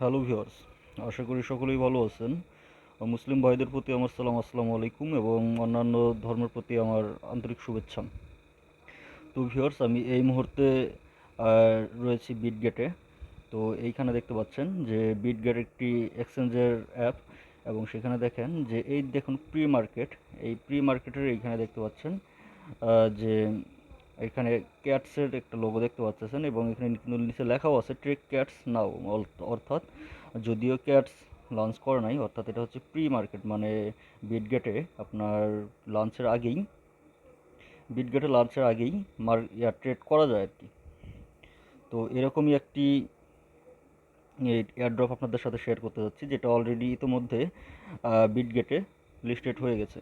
Hello viewers, আশা করি সকলেই ভালো আছেন। মুসলিম ভাইদের প্রতি আমার সালাম, আসসালামু আলাইকুম, এবং অন্যান্য ধর্মের প্রতি আমার আন্তরিক শুভেচ্ছা। তো ভিউয়ার্স, আমি এই মুহূর্তে রয়েছি বিটগেটে। তো এইখানে দেখতে পাচ্ছেন যে বিটগেট একটি এক্সচেঞ্জের অ্যাপ, এবং সেখানে দেখেন যে এই দেখুন প্রি মার্কেট। এই প্রি মার্কেটের এইখানে দেখতে পাচ্ছেন যে এখানে ক্যাটসের একটা লোগো দেখতে পাচ্ছেন, এবং এখানে কিন্তু নিচে লেখাও আছে ট্রেক ক্যাটস নাও। অর্থাৎ যদিও ক্যাটস লঞ্চ করে নাই, অর্থাৎ এটা হচ্ছে প্রি মার্কেট, মানে বিটগেটে আপনার লঞ্চের আগেই বিটগেটে লঞ্চের আগেই ট্রেড করা যায় আর কি। তো এরকমই একটি এয়ারড্রপ আপনাদের সাথে শেয়ার করতে যাচ্ছি, যেটা অলরেডি ইতোমধ্যে বিটগেটে লিস্টেড হয়ে গেছে।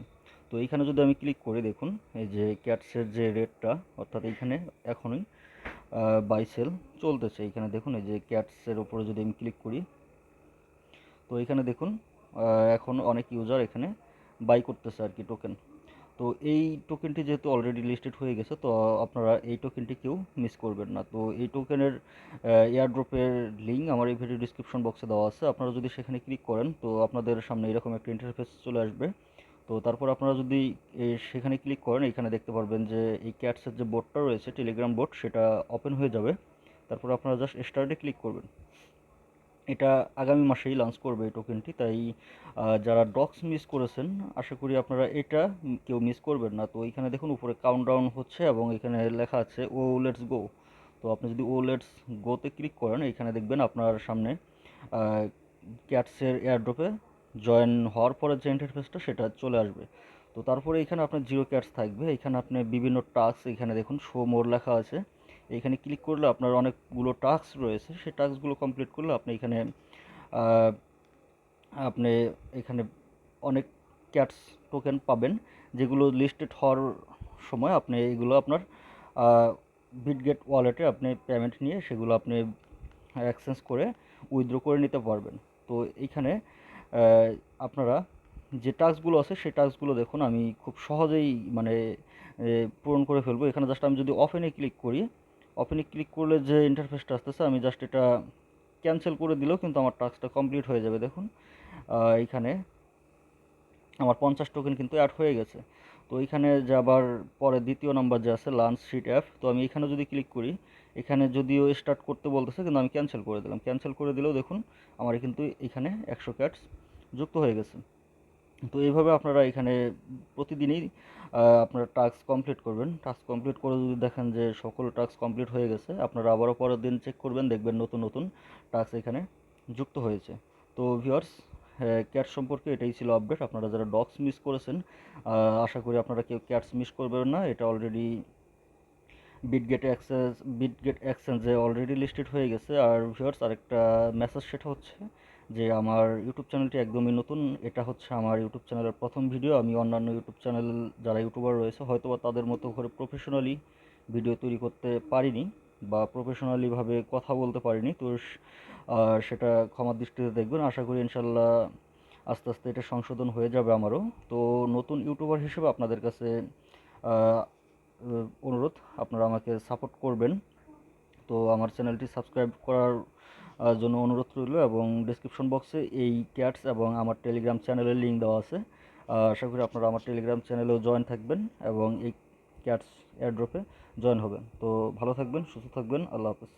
তো এইখানে যদি আমি ক্লিক করি, দেখুন এই যে ক্যাটসের যে রেটটা, অর্থাৎ এইখানে এখনই বাই সেল চলতেছে। এইখানে দেখুন এই যে ক্যাটসের উপরে যদি আমি ক্লিক করি, তো এখানে দেখুন এখন অনেক ইউজার এখানে বাই করতেছে আর কি টোকেন। তো এই টোকেনটি যেহেতু অলরেডি লিস্টেড হয়ে গেছে, তো আপনারা এই টোকেনটি কেউ মিস করবেন না। তো এই টোকেনের এয়ারড্রপের লিঙ্ক আমার এই ভিডিও ডিসক্রিপশন বক্সে দেওয়া আছে। আপনারা যদি সেখানে ক্লিক করেন, তো আপনাদের সামনে এরকম একটা ইন্টারফেস চলে আসবে। তো তারপর আপনারা যদি সেখানে ক্লিক করেন, এখানে দেখতে পারবেন যে এই ক্যাটসের যে বোটটা রয়েছে, টেলিগ্রাম বোট, সেটা ওপেন হয়ে যাবে। তারপর আপনারা জাস্ট স্টার্টে ক্লিক করবেন। এটা আগামী মাসেই লঞ্চ করবে এই টোকেনটি, তাই যারা ডক্স মিস করেছেন, আশা করি আপনারা এটা কেউ মিস করবেন না। তো এখানে দেখুন উপরে কাউন্টডাউন হচ্ছে, এবং এখানে লেখা আছে ও লেটস গো। তো আপনি যদি ও লেটস গোতে ক্লিক করেন, এখানে দেখবেন আপনার সামনে ক্যাটসের এয়ারড্রপে জয়েন হওয়ার পরে যে ইন্টারফেসটা সেটা চলে আসবে। তো তারপরে এখানে আপনার জিরো ক্যাটস থাকবে। এখানে আপনি বিভিন্ন টাস্ক, এখানে দেখুন শো মোর লেখা আছে। এখানে ক্লিক করলে আপনার অনেকগুলো টাস্ক রয়েছে, সেই টাস্কগুলো কমপ্লিট করলে আপনি এখানে আহ, আপনি এখানে অনেক ক্যাটস টোকেন পাবেন, যেগুলো লিস্টেড হওয়ার সময় আপনি এগুলো আপনার বিটগেট ওয়ালেটে আপনি পেমেন্ট নিয়ে সেগুলো আপনি এক্সচেঞ্জ করে উইথড্র করে নিতে পারবেন। তো এইখানে আহ, আপনারা যে টাস্কগুলো আছে সেই টাস্কগুলো দেখুন আমি খুব সহজেই মানে পূরণ করে ফেলবো। এখানে জাস্ট আমি যদি ওপেনে ক্লিক করি, ওপেনে ক্লিক করলে যে ইন্টারফেসটা আসতেছে, আমি জাস্ট এটা ক্যান্সেল করে দিলেও কিন্তু আমার টাস্কটা কমপ্লিট হয়ে যাবে। দেখুন এইখানে আমার 50 টোকেন কিন্তু অ্যাড হয়ে গেছে। তো এইখানে যে আবার পরে দ্বিতীয় নাম্বার যে আছে লাঞ্চ শিট অ্যাপ, তো আমি এখানে যদি ক্লিক করি, এখানে যদিও স্টার্ট করতে বলতেছে, কিন্তু আমি ক্যান্সেল করে দিলাম। ক্যান্সেল করে দিলেও দেখুন আমার কিন্তু এখানে 100 ক্যাটস যুক্ত হয়ে গেছে। তো এইভাবে আপনারা এখানে প্রতিদিনই আপনারা টাস্ক কমপ্লিট করবেন। টাস্ক কমপ্লিট করে যদি দেখেন যে সকল টাস্ক কমপ্লিট হয়ে গেছে, আপনারা আবারও পরের দিন চেক করবেন, দেখবেন নতুন নতুন টাস্ক এখানে যুক্ত হয়েছে। তো ভিউয়ার্স, ক্যাট সম্পর্কে এটাই ছিল আপডেট। আপনারা যারা ডগস মিস করেছেন, আশা করি আপনারা কেউ ক্যাটস মিস করবেন না। এটা অলরেডি বিটগেট এক্সচেঞ্জে অলরেডি লিস্টেড হয়ে গেছে। আর ভিউয়ার্স, আরেকটা মেসেজ, সেটা হচ্ছে যে আমার ইউটিউব চ্যানেলটি একদমই নতুন। এটা হচ্ছে আমার ইউটিউব চ্যানেলের প্রথম ভিডিও। আমি অন্যান্য ইউটিউব চ্যানেল যারা ইউটিউবার রয়েছে হয়তোবা তাদের মতো করে প্রফেশনালি ভিডিও তৈরি করতে পারিনি, বা প্রফেশনালিভাবে কথা বলতে পারিনি। তো সেটা ক্ষমার দৃষ্টিতে দেখবেন। আশা করি ইনশাল্লাহ আস্তে আস্তে এটা সংশোধন হয়ে যাবে আমারও। তো নতুন ইউটিউবার হিসেবে আপনাদের কাছে আহ, অনুরোধ, আপনারা আমাকে সাপোর্ট করবেন। তো আমার চ্যানেলটি সাবস্ক্রাইব করার জন্য অনুরোধ রইল, এবং ডিসক্রিপশন বক্সে এই ক্যাটস এবং আমার টেলিগ্রাম চ্যানেলের লিঙ্ক দেওয়া আছে। আশা করি আপনারা আমার টেলিগ্রাম চ্যানেলেও জয়েন থাকবেন, এবং এই ক্যাটস এয়ারড্রপে জয়েন হবেন। তো ভালো থাকবেন, সুস্থ থাকবেন, আল্লাহ হাফেজ।